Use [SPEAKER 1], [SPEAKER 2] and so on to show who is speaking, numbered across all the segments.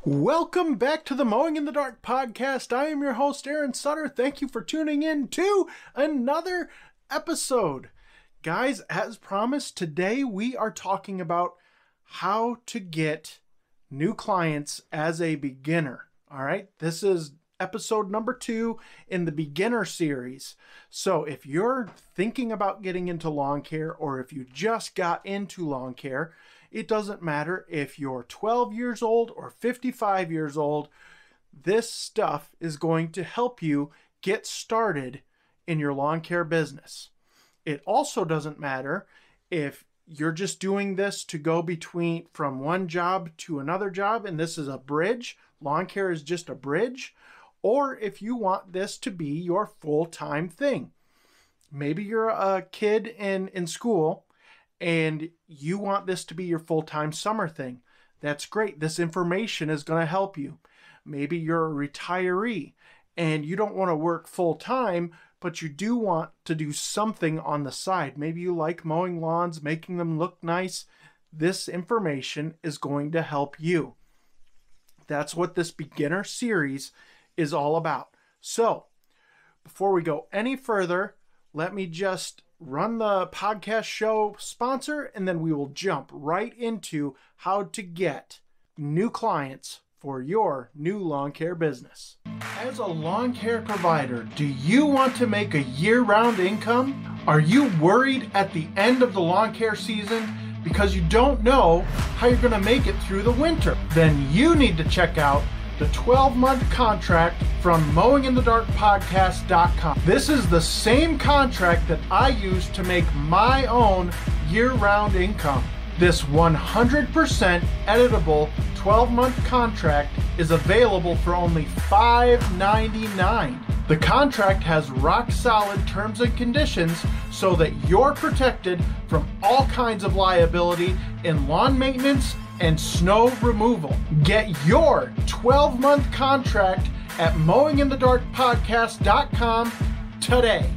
[SPEAKER 1] Welcome back to the Mowing in the Dark podcast. I am your host, Aaron Sutter. Thank you for tuning in to another episode. Guys, as promised, today we are talking about how to get new clients as a beginner. All right, this is episode number 2 in the beginner series. So if you're thinking about getting into lawn care, or if you just got into lawn care, it doesn't matter if you're 12 years old or 55 years old. This stuff is going to help you get started in your lawn care business. It also doesn't matter if you're just doing this to go from one job to another job, and this is a bridge. Lawn care is just a bridge. Or if you want this to be your full-time thing. Maybe you're a kid in school and you want this to be your full-time summer thing. That's great. This information is going to help you. Maybe you're a retiree and you don't want to work full-time, but you do want to do something on the side. Maybe you like mowing lawns, making them look nice. This information is going to help you. That's what this beginner series is all about. So, before we go any further, let me just run the podcast show sponsor, and then we will jump right into how to get new clients for your new lawn care business. As a lawn care provider, do you want to make a year-round income? Are you worried at the end of the lawn care season because you don't know how you're going to make it through the winter? Then you need to check out the 12-month contract from mowinginthedarkpodcast.com. This is the same contract that I use to make my own year-round income. This 100% editable 12-month contract is available for only $5.99. The contract has rock-solid terms and conditions so that you're protected from all kinds of liability in lawn maintenance and snow removal. Get your 12-month contract at mowinginthedarkpodcast.com today.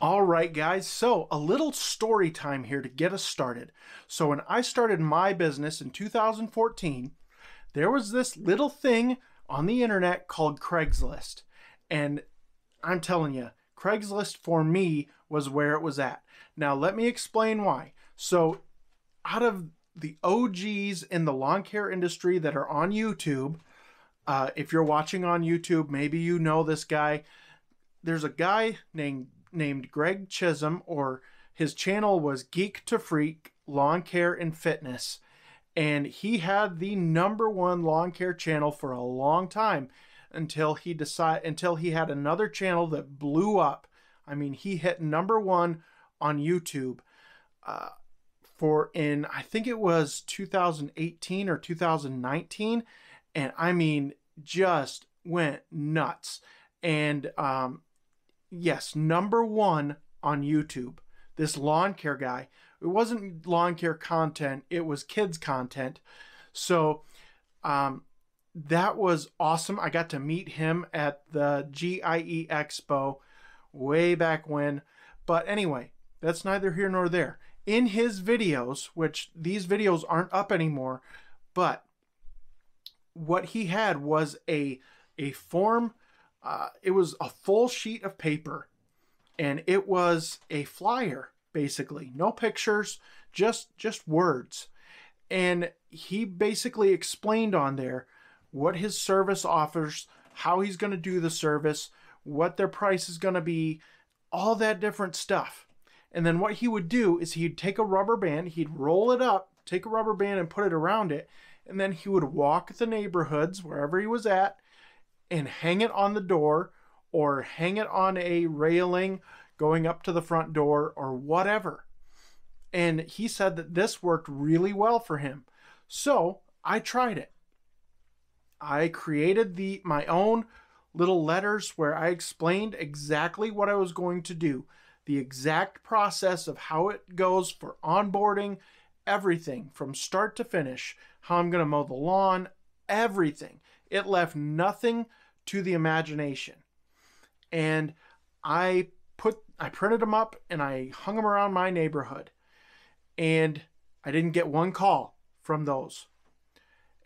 [SPEAKER 1] All right, guys, so a little story time here to get us started. So when I started my business in 2014, there was this little thing on the internet called Craigslist. And I'm telling you, Craigslist for me was where it was at. Now, let me explain why. So out of the OGs in the lawn care industry that are on YouTube, if you're watching on YouTube, maybe you know this guy. There's a guy named Greg Chisholm, or his channel was Geek to Freak Lawn Care and Fitness. And he had the #1 lawn care channel for a long time until he had another channel that blew up. I mean, he hit #1 on YouTube I think it was 2018 or 2019, and I mean just went nuts. And yes, #1 on YouTube, this lawn care guy. It wasn't lawn care content, it was kids content. So that was awesome. I got to meet him at the GIE Expo way back when. But anyway, that's neither here nor there. In his videos, which these videos aren't up anymore, but what he had was a form. It was a full sheet of paper, and it was a flyer, basically. No pictures, just words. And he basically explained on there what his service offers, how he's going to do the service, what their price is going to be, all that different stuff. And then what he would do is he'd take a rubber band, he'd roll it up, take a rubber band and put it around it, and then he would walk the neighborhoods wherever he was at and hang it on the door or hang it on a railing going up to the front door or whatever. And he said that this worked really well for him. So I tried it. I created my own little letters where I explained exactly what I was going to do. The exact process of how it goes for onboarding, everything from start to finish, how I'm going to mow the lawn, everything. It left nothing to the imagination. And I printed them up and I hung them around my neighborhood. And I didn't get one call from those.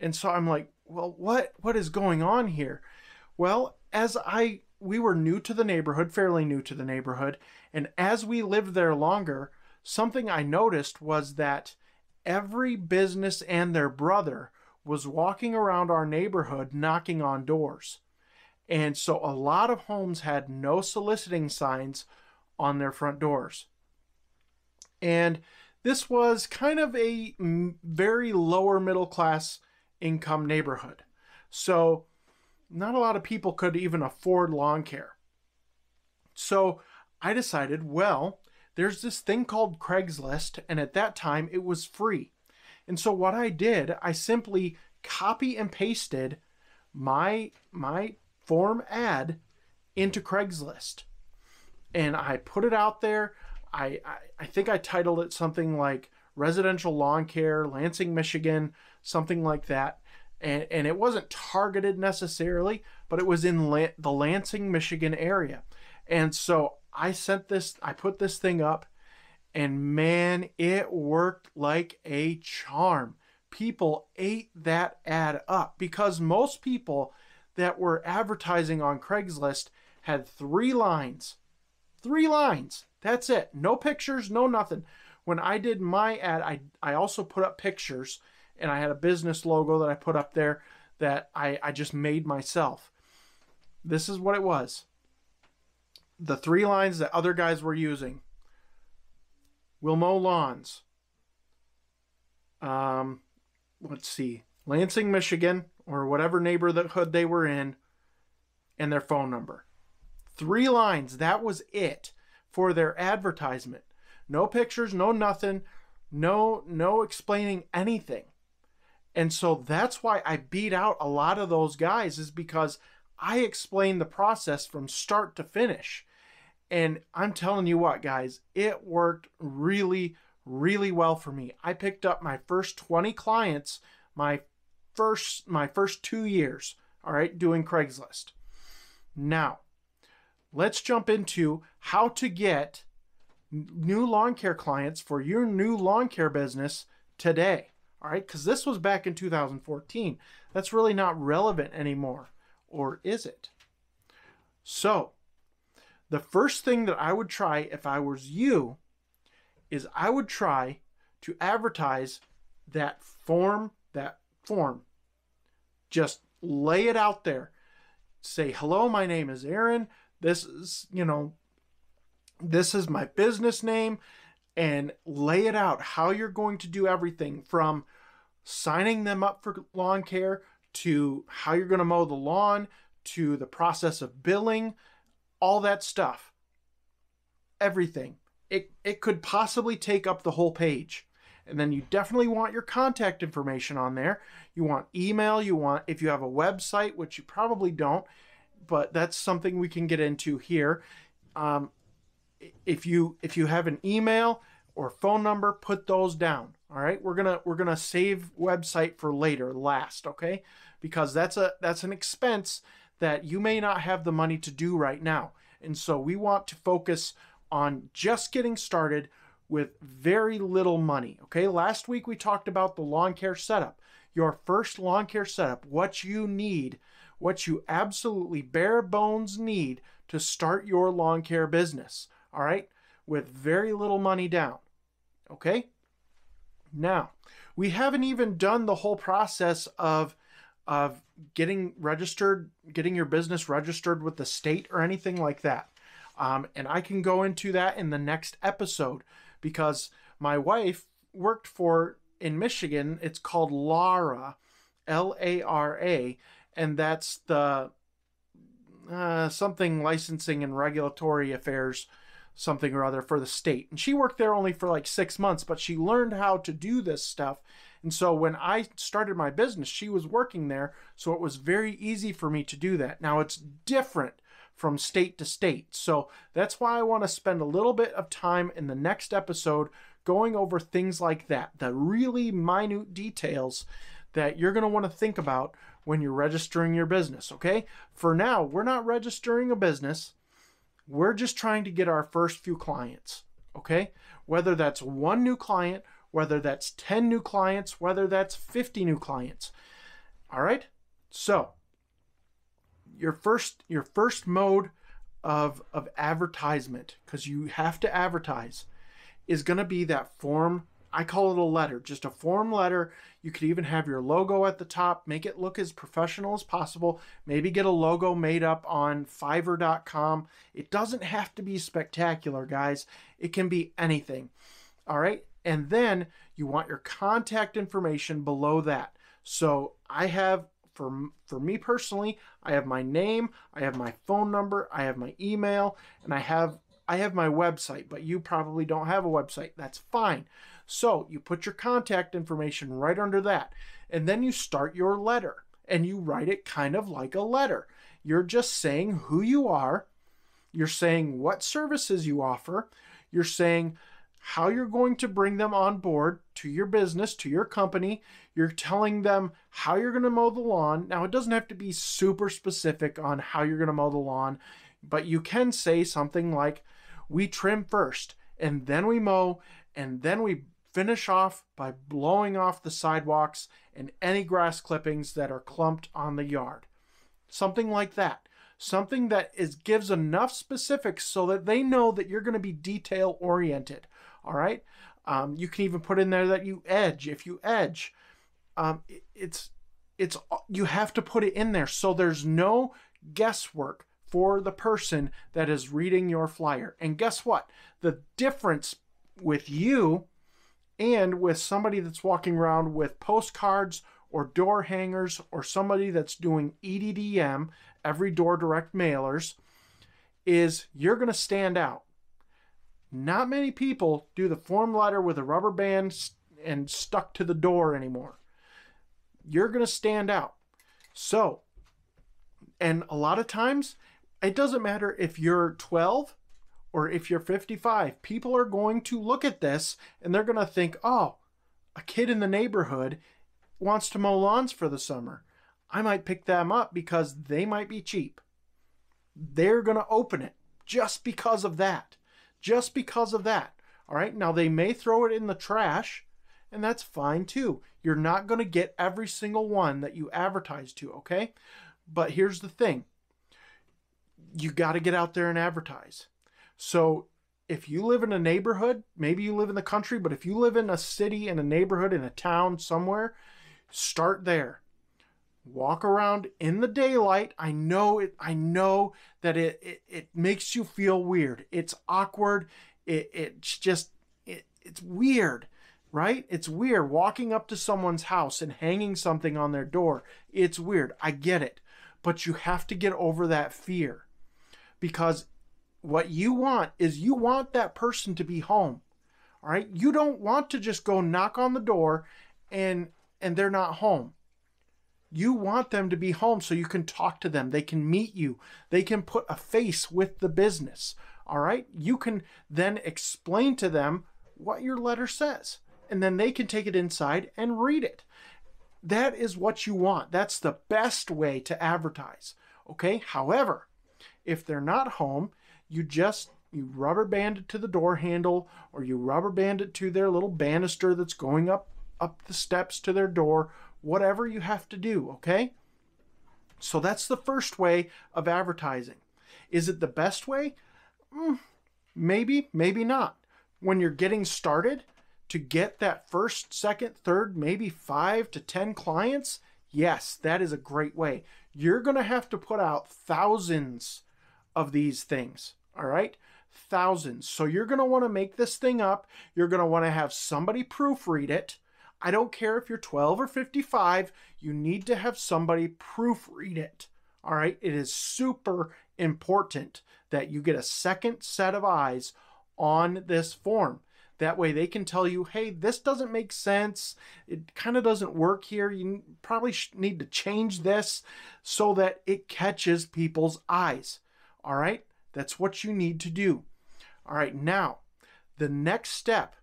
[SPEAKER 1] And so I'm like, well, what is going on here? Well, we were new to the neighborhood, fairly new to the neighborhood, and as we lived there longer, something I noticed was that every business and their brother was walking around our neighborhood knocking on doors. And so a lot of homes had no soliciting signs on their front doors. And this was kind of a very lower middle class income neighborhood. So not a lot of people could even afford lawn care. So I decided, well, there's this thing called Craigslist, and at that time it was free. And so what I did, I simply copy and pasted my form ad into Craigslist. And I put it out there. I think I titled it something like Residential Lawn Care, Lansing, Michigan, something like that. And it wasn't targeted necessarily, but it was in the Lansing, Michigan area. And so I put this thing up, and man, it worked like a charm. People ate that ad up because most people that were advertising on Craigslist had 3 lines. 3 lines. That's it. No pictures, no nothing. When I did my ad, I also put up pictures, and I had a business logo that I put up there that I just made myself. This is what it was. The 3 lines that other guys were using. We'll mow lawns. Let's see. Lansing, Michigan, or whatever neighborhood they were in, and their phone number. 3 lines. That was it for their advertisement. No pictures, no nothing, no explaining anything. And so that's why I beat out a lot of those guys, is because I explained the process from start to finish. And I'm telling you what, guys, it worked really, really well for me. I picked up my first 20 clients my first 2 years, all right, doing Craigslist. Now, let's jump into how to get new lawn care clients for your new lawn care business today. All right, because this was back in 2014. That's really not relevant anymore, or is it? So, the first thing that I would try if I was you is I would try to advertise that form. Just lay it out there. Say, hello, my name is Aaron. This is my business name. And lay it out how you're going to do everything from signing them up for lawn care to how you're going to mow the lawn to the process of billing, all that stuff. Everything. It could possibly take up the whole page. And then you definitely want your contact information on there. You want email. You want, if you have a website, which you probably don't, but that's something we can get into here. If you have an email or phone number, put those down. All right, we're gonna save website for later, last, okay? Because that's an expense that you may not have the money to do right now, and so we want to focus on just getting started with very little money. Okay, last week we talked about the lawn care setup, your first lawn care setup, what you need, what you absolutely bare bones need to start your lawn care business. All right, with very little money down. Okay. Now, we haven't even done the whole process of getting your business registered with the state or anything like that. And I can go into that in the next episode because my wife worked in Michigan. It's called LARA, Lara, and that's the something licensing and regulatory affairs, something or other for the state. And she worked there only for like 6 months, but she learned how to do this stuff. And so when I started my business, she was working there. So it was very easy for me to do that. Now it's different from state to state. So that's why I want to spend a little bit of time in the next episode going over things like that, the really minute details that you're going to want to think about when you're registering your business. Okay. For now, we're not registering a business. We're just trying to get our first few clients, okay? Whether that's 1 new client, whether that's 10 new clients, whether that's 50 new clients. All right. So your first mode of advertisement, because you have to advertise, is going to be that form. I call it a letter, just a form letter. You could even have your logo at the top, make it look as professional as possible. Maybe get a logo made up on Fiverr.com. It doesn't have to be spectacular, guys. It can be anything. All right. And then you want your contact information below that. So I have, for me personally, I have my name, I have my phone number, I have my email, and I have my website, but you probably don't have a website. That's fine. So you put your contact information right under that, and then you start your letter, and you write it kind of like a letter. You're just saying who you are. You're saying what services you offer. You're saying how you're going to bring them on board to your business, to your company. You're telling them how you're going to mow the lawn. Now, it doesn't have to be super specific on how you're going to mow the lawn, but you can say something like, we trim first, and then we mow, and then we finish off by blowing off the sidewalks and any grass clippings that are clumped on the yard. Something like that. Something that gives enough specifics so that they know that you're going to be detail oriented. All right. You can even put in there that you edge. If you edge, you have to put it in there so there's no guesswork for the person that is reading your flyer. And guess what? The difference with you and with somebody that's walking around with postcards or door hangers, or somebody that's doing EDDM, every door direct mailers, is you're going to stand out. Not many people do the form letter with a rubber band and stuck to the door anymore. You're going to stand out. So, and a lot of times, it doesn't matter if you're 12 or if you're 55. People are going to look at this and they're going to think, oh, a kid in the neighborhood wants to mow lawns for the summer. I might pick them up because they might be cheap. They're going to open it just because of that. Just because of that. All right. Now, they may throw it in the trash, and that's fine too. You're not going to get every single one that you advertise to. Okay. But here's the thing. You got to get out there and advertise. So if you live in a neighborhood, maybe you live in the country, but if you live in a city, in a neighborhood, in a town somewhere, start there. Walk around in the daylight. I know that it makes you feel weird. It's awkward. It's weird, right? It's weird walking up to someone's house and hanging something on their door. It's weird. I get it. But you have to get over that fear, because what you want is you want that person to be home. All right. You don't want to just go knock on the door and they're not home. You want them to be home so you can talk to them. They can meet you. They can put a face with the business. All right. You can then explain to them what your letter says, and then they can take it inside and read it. That is what you want. That's the best way to advertise. Okay. However, if they're not home, you rubber band it to the door handle, or you rubber band it to their little banister that's going up the steps to their door, whatever you have to do. Okay. So that's the first way of advertising. Is it the best way? Maybe, maybe not. When you're getting started, to get that first, second, third, maybe 5 to 10 clients, yes, that is a great way. You're going to have to put out thousands of these things. All right. Thousands. So you're going to want to make this thing up. You're going to want to have somebody proofread it. I don't care if you're 12 or 55. You need to have somebody proofread it. All right. It is super important that you get a second set of eyes on this form. That way they can tell you, hey, this doesn't make sense. It kind of doesn't work here. You probably need to change this so that it catches people's eyes. All right. That's what you need to do. All right. Now, the next step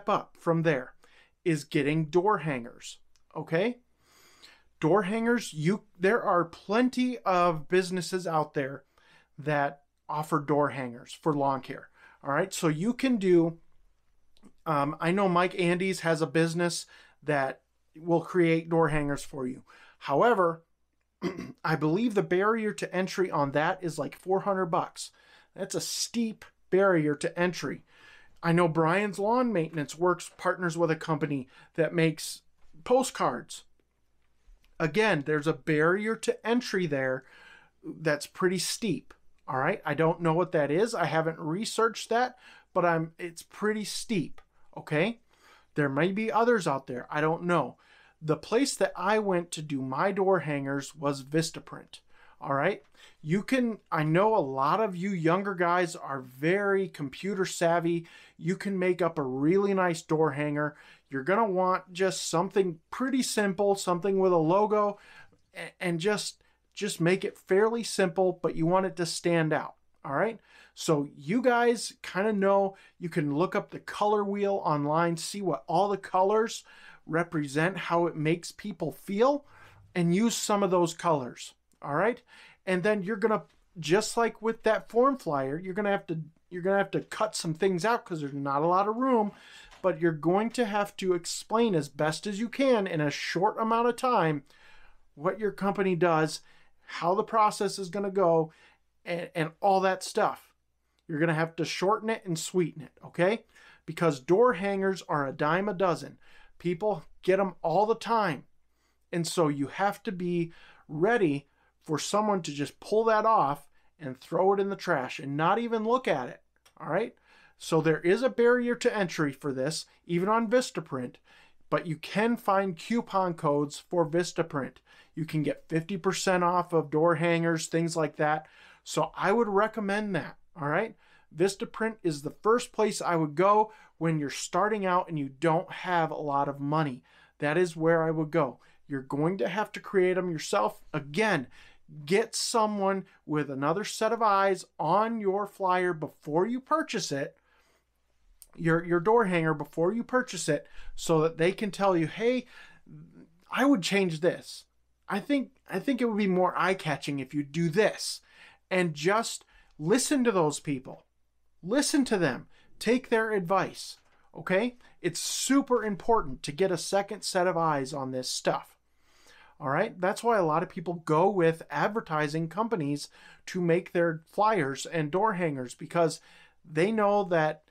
[SPEAKER 1] up from there is getting door hangers. Okay. Door hangers, there are plenty of businesses out there that offer door hangers for lawn care. All right. So you can do, I know Mike Andes has a business that will create door hangers for you. However, I believe the barrier to entry on that is like $400. That's a steep barrier to entry. I know Brian's Lawn Maintenance partners with a company that makes postcards. Again, there's a barrier to entry there that's pretty steep. All right. I don't know what that is. I haven't researched that, but it's pretty steep. Okay. There may be others out there. I don't know. The place that I went to do my door hangers was Vistaprint. All right. I know a lot of you younger guys are very computer savvy. You can make up a really nice door hanger. You're going to want just something pretty simple, something with a logo, and just make it fairly simple, but you want it to stand out. All right. So you guys kind of know, you can look up the color wheel online, see what all the colors represent, how it makes people feel, and use some of those colors. All right. And then you're going to, just like with that form flyer, you're going to have to cut some things out because there's not a lot of room, but you're going to have to explain as best as you can in a short amount of time what your company does, how the process is going to go, and all that stuff. You're going to have to shorten it and sweeten it, okay? Because door hangers are a dime a dozen. People get them all the time. And so you have to be ready for someone to just pull that off and throw it in the trash and not even look at it, all right? So there is a barrier to entry for this, even on Vistaprint, but you can find coupon codes for Vistaprint. You can get 50% off of door hangers, things like that. So I would recommend that, all right? Vistaprint is the first place I would go when you're starting out and you don't have a lot of money. That is where I would go. You're going to have to create them yourself. Again, get someone with another set of eyes on your flyer before you purchase it, your door hanger before you purchase it, so that they can tell you, hey, I would change this. I think it would be more eye-catching if you do this. And just listen to those people. Listen to them. Take their advice. Okay? It's super important to get a second set of eyes on this stuff. All right? That's why a lot of people go with advertising companies to make their flyers and door hangers, because they know that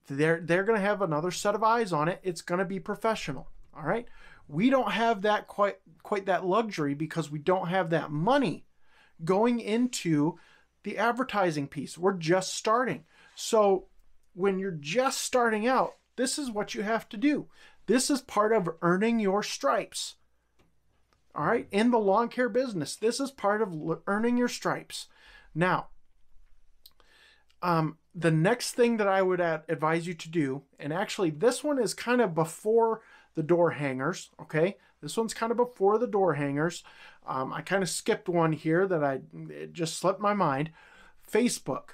[SPEAKER 1] they're going to have another set of eyes on it. It's going to be professional. All right? We don't have that quite that luxury because we don't have that money going into the advertising piece. We're just starting. So when you're just starting out, this is what you have to do. This is part of earning your stripes. All right? In the lawn care business, this is part of earning your stripes. Now, the next thing that I would advise you to do, and actually this one is kind of before the door hangers, okay? This one's kind of before the door hangers. I kind of skipped one here that it just slipped my mind. Facebook,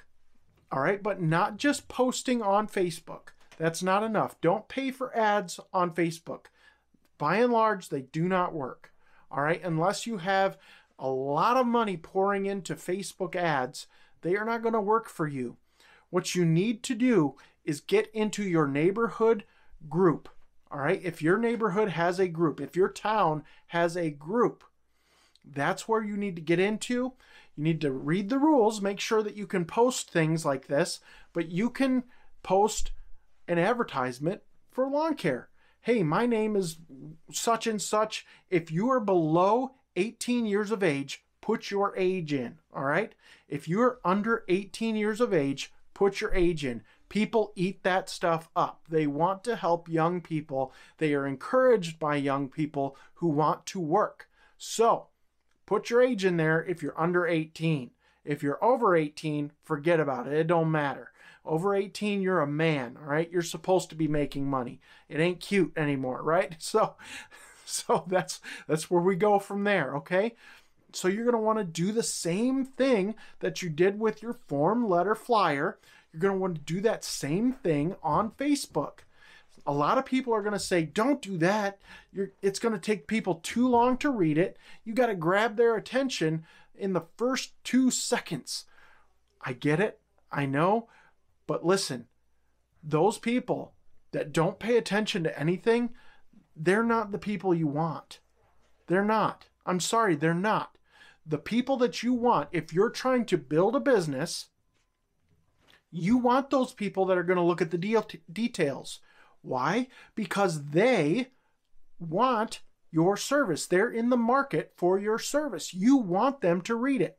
[SPEAKER 1] all right? But not just posting on Facebook. That's not enough. Don't pay for ads on Facebook. By and large, they do not work, all right? Unless you have a lot of money pouring into Facebook ads, they are not going to work for you. What you need to do is get into your neighborhood group. All right. If your neighborhood has a group, if your town has a group, that's where you need to get into. You need to read the rules, make sure that you can post things like this, but you can post an advertisement for lawn care. Hey, my name is such and such. If you are below 18 years of age, put your age in. All right. If you are under 18 years of age, put your age in. People eat that stuff up. They want to help young people. They are encouraged by young people who want to work. So put your age in there if you're under 18. If you're over 18, forget about it. It don't matter. Over 18, you're a man, all right? You're supposed to be making money. It ain't cute anymore, right? So that's where we go from there, okay? So you're going to want to do the same thing that you did with your form letter flyer. You're going to want to do that same thing on Facebook. A lot of people are going to say, don't do that. It's going to take people too long to read it. You got to grab their attention in the first 2 seconds. I get it. I know. But listen, those people that don't pay attention to anything, they're not the people you want. They're not. I'm sorry, they're not. The people that you want, if you're trying to build a business, you want those people that are going to look at the details. Why? Because they want your service. They're in the market for your service. You want them to read it.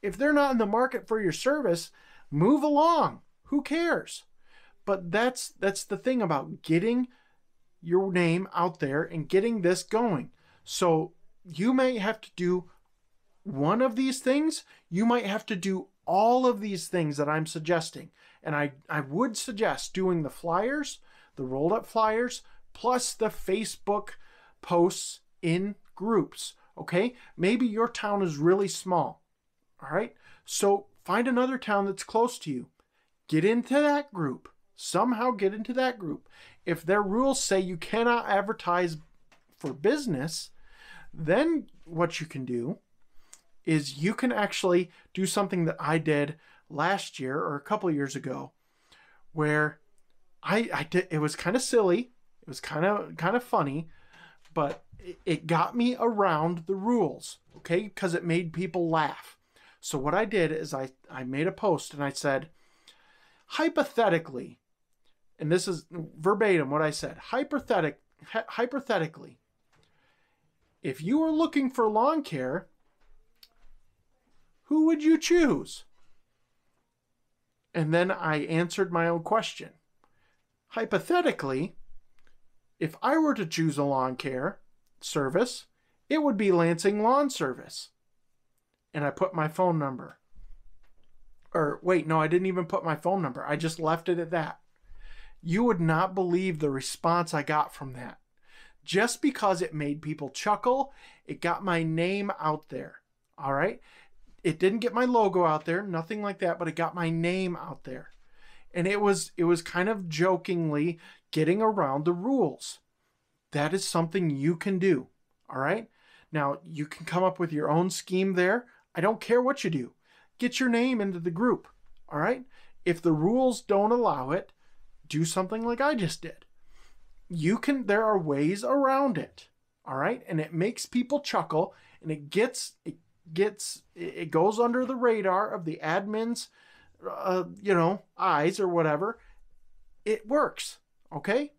[SPEAKER 1] If they're not in the market for your service, move along. Who cares? But that's the thing about getting your name out there and getting this going. So you may have to do one of these things. You might have to do all of these things that I'm suggesting. And I would suggest doing the flyers, the rolled up flyers, plus the Facebook posts in groups. Okay? Maybe your town is really small. All right? So find another town that's close to you. Get into that group. Somehow get into that group. If their rules say you cannot advertise for business, then what you can do is you can actually do something that I did last year or a couple of years ago, where I did. It was kind of silly. It was kind of funny, but it got me around the rules, okay? Because it made people laugh. So what I did is I made a post and I said, hypothetically, and this is verbatim what I said, hypothetically, if you were looking for lawn care, who would you choose? And then I answered my own question. Hypothetically, if I were to choose a lawn care service, it would be Lansing Lawn Service. And I put my phone number. Or wait, no, I didn't even put my phone number. I just left it at that. You would not believe the response I got from that. Just because it made people chuckle, it got my name out there. All right? It didn't get my logo out there, nothing like that, but it got my name out there. And it was kind of jokingly getting around the rules. That is something you can do. All right? Now, you can come up with your own scheme there. I don't care what you do. Get your name into the group. All right? If the rules don't allow it, do something like I just did. There are ways around it. All right? And it makes people chuckle, and it goes under the radar of the admin's eyes or whatever. It works. Okay?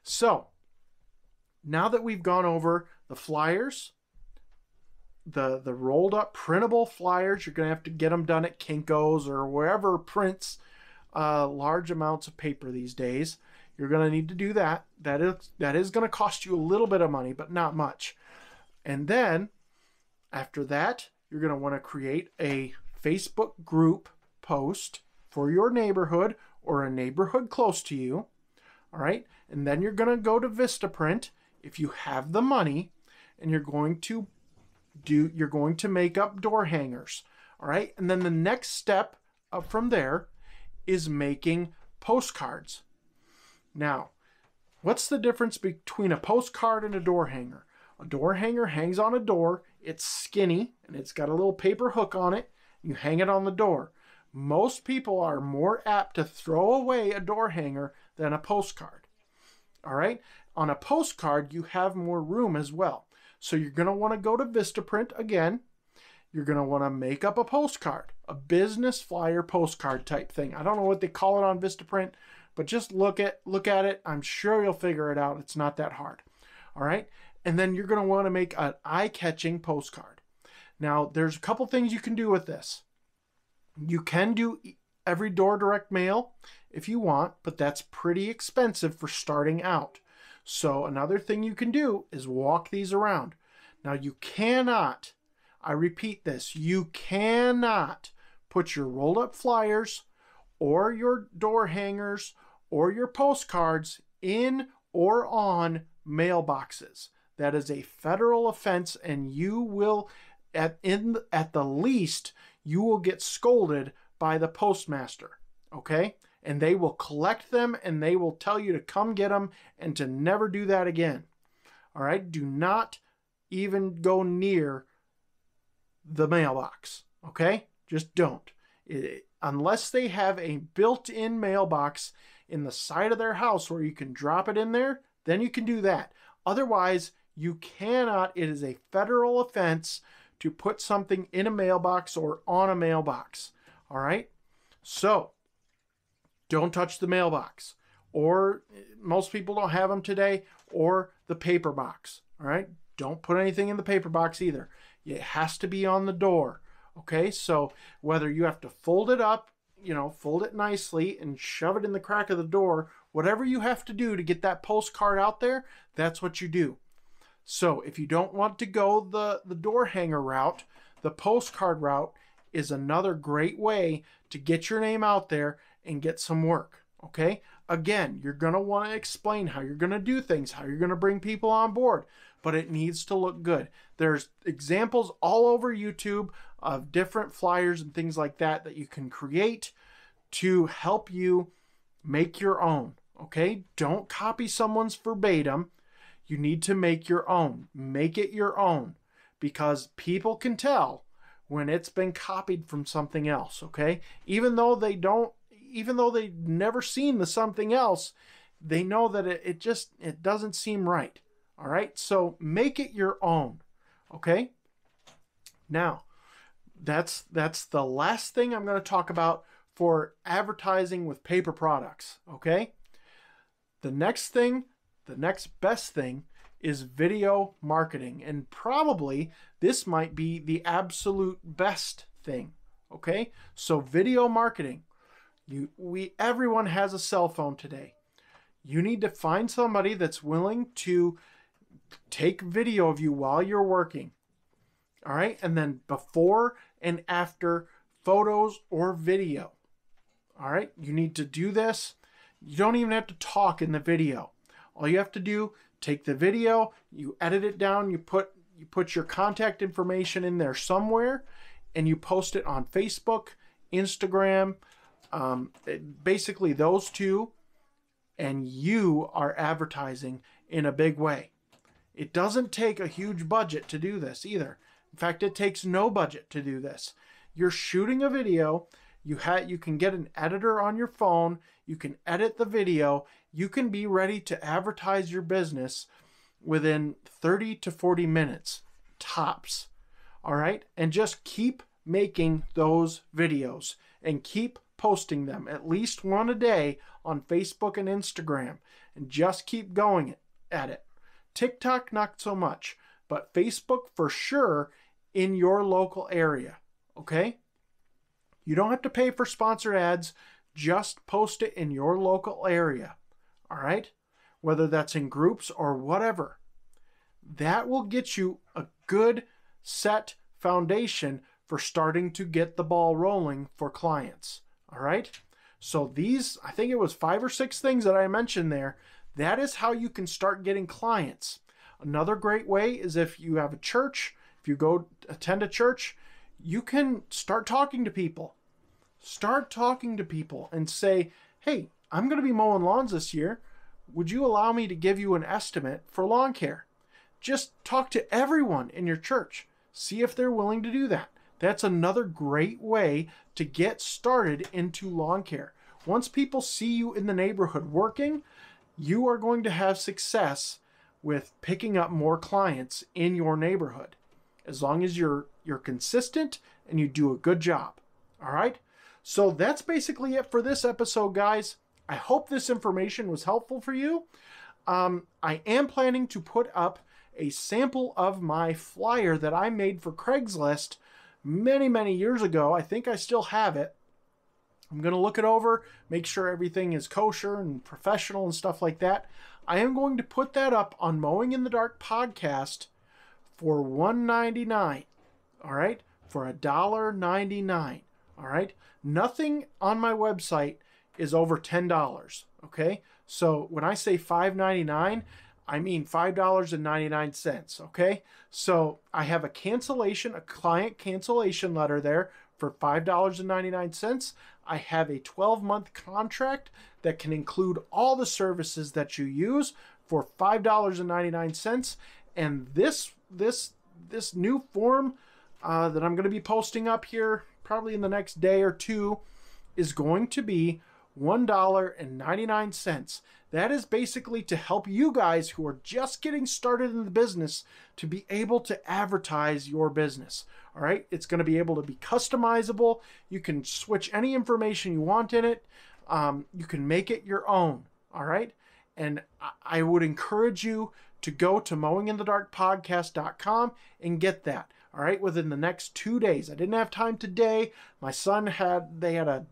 [SPEAKER 1] So, now that we've gone over the flyers, the rolled up printable flyers, you're going to have to get them done at Kinko's or wherever prints large amounts of paper these days. You're going to need to do that. That is going to cost you a little bit of money, but not much. And then after that, you're going to want to create a Facebook group post for your neighborhood or a neighborhood close to you. All right. And then you're going to go to Vistaprint if you have the money, and you're going to make up door hangers. All right. And then the next step up from there is making postcards. Now, what's the difference between a postcard and a door hanger? A door hanger hangs on a door. It's skinny and it's got a little paper hook on it. You hang it on the door. Most people are more apt to throw away a door hanger than a postcard. All right? On a postcard, you have more room as well. So you're going to want to go to Vistaprint again. You're going to want to make up a postcard, a business flyer postcard type thing. I don't know what they call it on Vistaprint, but just look at it. I'm sure you'll figure it out. It's not that hard. All right? And then you're going to want to make an eye-catching postcard. Now, there's a couple things you can do with this. You can do every door direct mail if you want, but that's pretty expensive for starting out. So another thing you can do is walk these around. Now, you cannot, I repeat this, you cannot put your rolled up flyers or your door hangers or your postcards in or on mailboxes. That is a federal offense, and you will, at the least, you will get scolded by the postmaster, okay? And they will collect them, and they will tell you to come get them and to never do that again. All right? Do not even go near the mailbox, okay? Just don't. Unless they have a built-in mailbox in the side of their house where you can drop it in there, then you can do that. Otherwise, you cannot, it is a federal offense to put something in a mailbox or on a mailbox. All right? So, don't touch the mailbox. Or most people don't have them today, or the paper box. All right? Don't put anything in the paper box either. It has to be on the door. Okay? So, whether you have to fold it up, fold it nicely and shove it in the crack of the door, whatever you have to do to get that postcard out there, that's what you do. So if you don't want to go the door hanger route, the postcard route is another great way to get your name out there and get some work. Okay? Again, you're going to want to explain how you're going to do things, how you're going to bring people on board, but it needs to look good. There's examples all over YouTube of different flyers and things like that you can create to help you make your own. Okay? Don't copy someone's verbatim. You need to make your own. Make it your own, because people can tell when it's been copied from something else, okay? Even though they've never seen the something else, they know that it doesn't seem right. All right? So make it your own, okay? Now, that's the last thing I'm going to talk about for advertising with paper products, okay? The next best thing is video marketing, and probably this might be the absolute best thing. Okay, so video marketing. Everyone has a cell phone today. You need to find somebody that's willing to take video of you while you're working. All right, and then before and after photos or video. All right, you need to do this. You don't even have to talk in the video. All you have to do, take the video, you edit it down, you put your contact information in there somewhere, and you post it on Facebook, Instagram, basically those two, and you are advertising in a big way. It doesn't take a huge budget to do this either. In fact, it takes no budget to do this. You're shooting a video, you can get an editor on your phone, you can edit the video, you can be ready to advertise your business within 30 to 40 minutes, tops. All right? And just keep making those videos and keep posting them, at least one a day on Facebook and Instagram, and just keep going at it. TikTok, not so much, but Facebook for sure in your local area. Okay? You don't have to pay for sponsored ads. Just post it in your local area. All right? Whether that's in groups or whatever. That will get you a good set foundation for starting to get the ball rolling for clients. All right? So these, I think it was 5 or 6 things that I mentioned there. That is how you can start getting clients. Another great way is if you have a church, if you go attend a church, you can start talking to people. Start talking to people and say, hey, I'm going to be mowing lawns this year. Would you allow me to give you an estimate for lawn care? Just talk to everyone in your church. See if they're willing to do that. That's another great way to get started into lawn care. Once people see you in the neighborhood working, you are going to have success with picking up more clients in your neighborhood, as long as you're consistent and you do a good job. All right? So that's basically it for this episode, guys. I hope this information was helpful for you. I am planning to put up a sample of my flyer that I made for Craigslist many, many years ago. I think I still have it. I'm going to look it over, make sure everything is kosher and professional and stuff like that. I am going to put that up on Mowing in the Dark podcast for $1.99. All right? For $1.99. All right? Nothing on my website is over $10. Okay? So when I say $5.99, I mean $5.99. Okay? So I have a client cancellation letter there for $5.99. I have a 12-month contract that can include all the services that you use for $5.99. And this new form that I'm going to be posting up here probably in the next day or two is going to be $1.99. That is basically to help you guys who are just getting started in the business to be able to advertise your business. All right, it's going to be able to be customizable. You can switch any information you want in it. You can make it your own. All right, and I would encourage you to go to mowinginthedarkpodcast.com and get that. All right, within the next 2 days. I didn't have time today. My son had a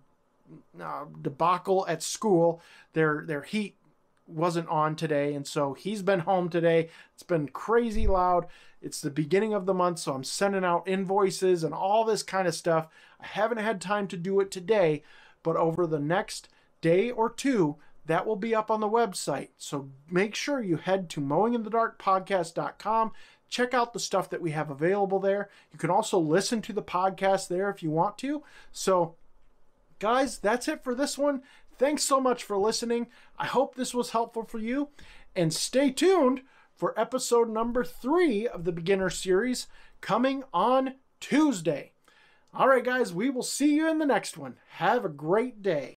[SPEAKER 1] debacle at school. Their heat wasn't on today, and so he's been home today. It's been crazy loud. It's the beginning of the month, so I'm sending out invoices and all this kind of stuff. I haven't had time to do it today, but over the next day or two, that will be up on the website. So make sure you head to mowinginthedarkpodcast.com. Check out the stuff that we have available there. You can also listen to the podcast there if you want to. So guys, that's it for this one. Thanks so much for listening. I hope this was helpful for you. And stay tuned for episode number 3 of the beginner series coming on Tuesday. All right, guys, we will see you in the next one. Have a great day.